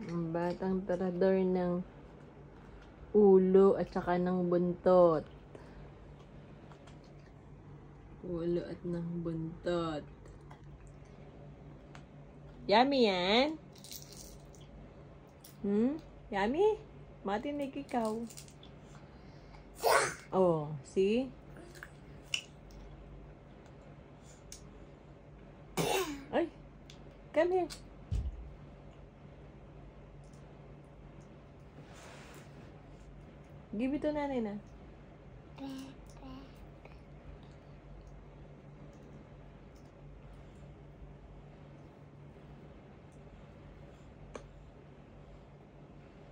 Ang batang tarador ng ulo at saka ng buntot. Ulo at ng buntot. Yummy yan? Yummy? Matinig ikaw. Oh, see? Ay, come here. Give it to nanay na.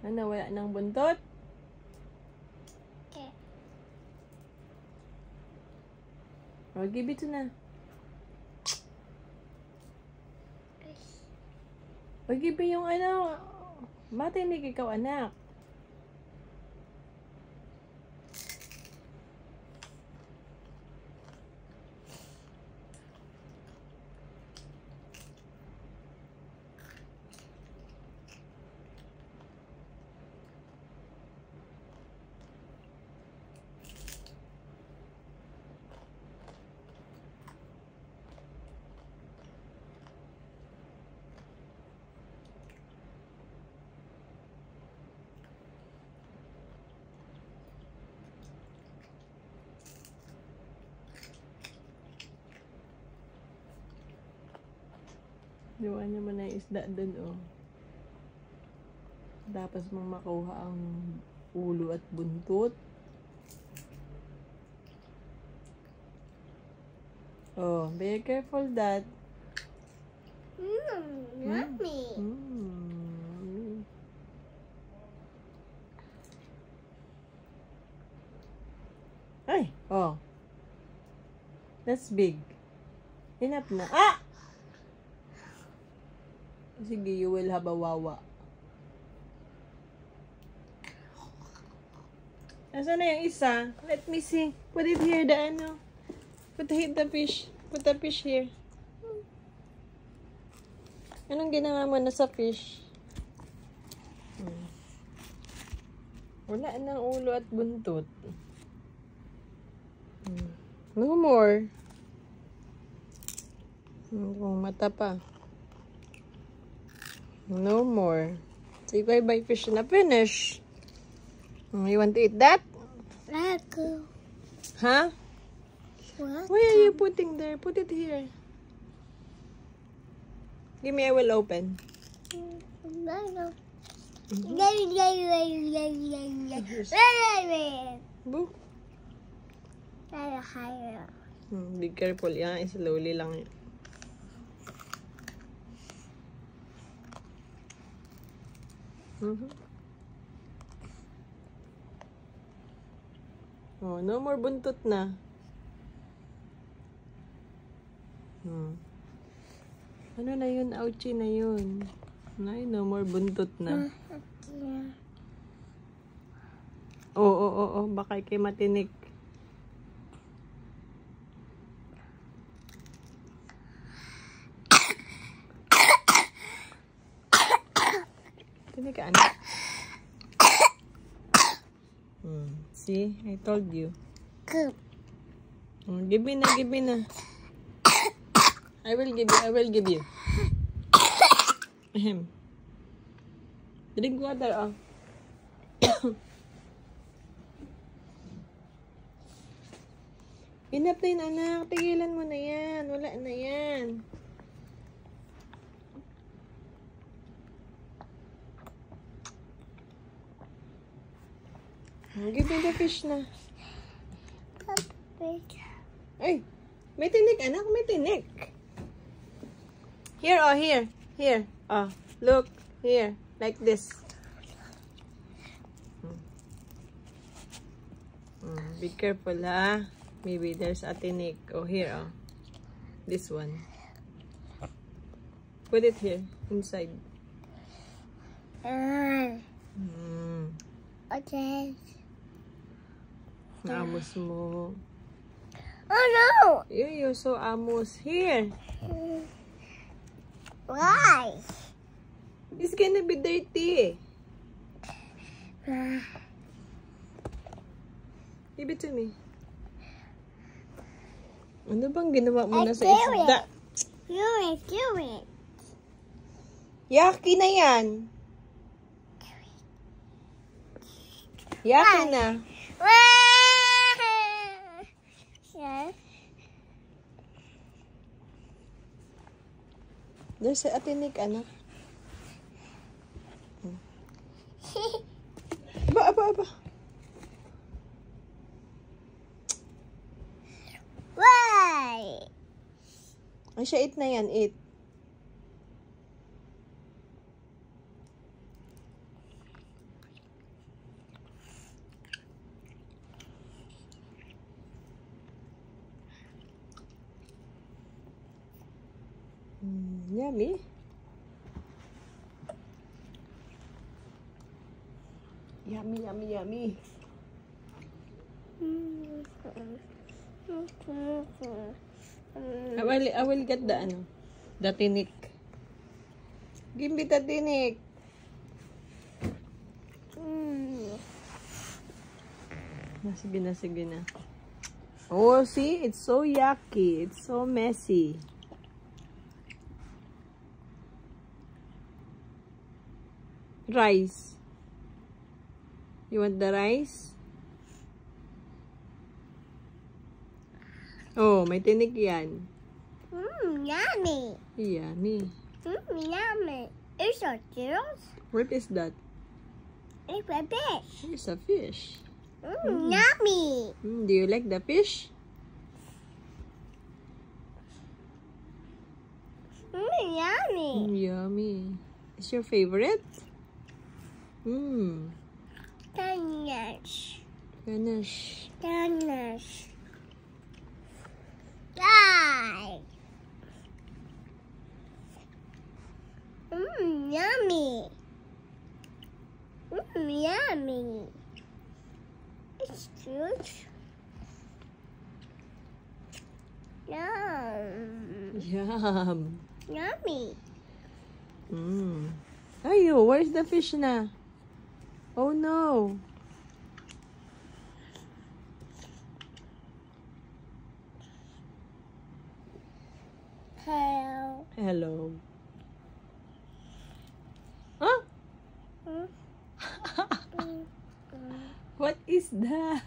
Ano, wala ng buntot? Okay. Oh, give it to na. O, give it yung ano. Matinig ikaw, anak. Diwan niya mo na yung isda dun, oh. Tapos mong makuha ang ulo at buntot. Oh, be careful that. Yummy. Ay, oh. That's big. Enough na. Ah! Sige, you will have a wawa. Nasaan na yung isa? Let me see. Put it here, the ano. Put the fish. Put the fish here. Anong ginawa mo na sa fish? Wala nang ulo at buntot. No more. Kung mata pa. No more. Say bye-bye fish na finish. You want to eat that? Ragu. Huh? What? Why are you putting there? Put it here. Give me, I will open. Boo. Be careful. Yan, slowly lang yun. Oh, no more buntot na. Ano na yun? Ouchie na yun. Ay, no more buntot na. Oo. Baka kay matinik. Tinik ka, anak. See? I told you. Give me na. I will give you. Ahem. Drink water, oh. Enough na yun, anak. Tigilan mo na yan. Wala na yan. Give me the fish na. Ay, may tinik, anak. May tinik. Here, oh, here. Here. Oh, look. Here. Like this. Be careful, ha? Maybe there's a tinik. Oh, here, oh. This one. Put it here. Inside. Okay. Amos mo. Oh no! You're so amos. Here. Why? It's gonna be dirty. Give it to me. Ano bang ginawa mo na sa isda? Do it. Yaki na yan. Yaki na. There's a tinik, ano? Aba. Why? Ay, siya, eat na yan, eat. Yummy. Yummy. I will get the tinik. Give me the tinik. Sige na. Oh, see? It's so yucky. It's so messy. Rice. You want the rice? Oh, may tinik yan. Yummy. Yummy. Yummy. It's a juice. What is that? It's a fish. It's a fish. Yummy. Do you like the fish? Yummy. Yummy. Is your favorite? Finish. Finish. Die. Yummy. Yummy. It's good. Yum. Yummy. Ayo, where's the fish na? Oh no. Hello. Huh? What is that?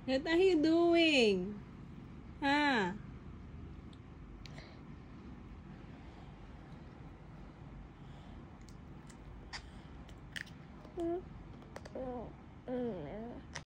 What are you doing? Ha?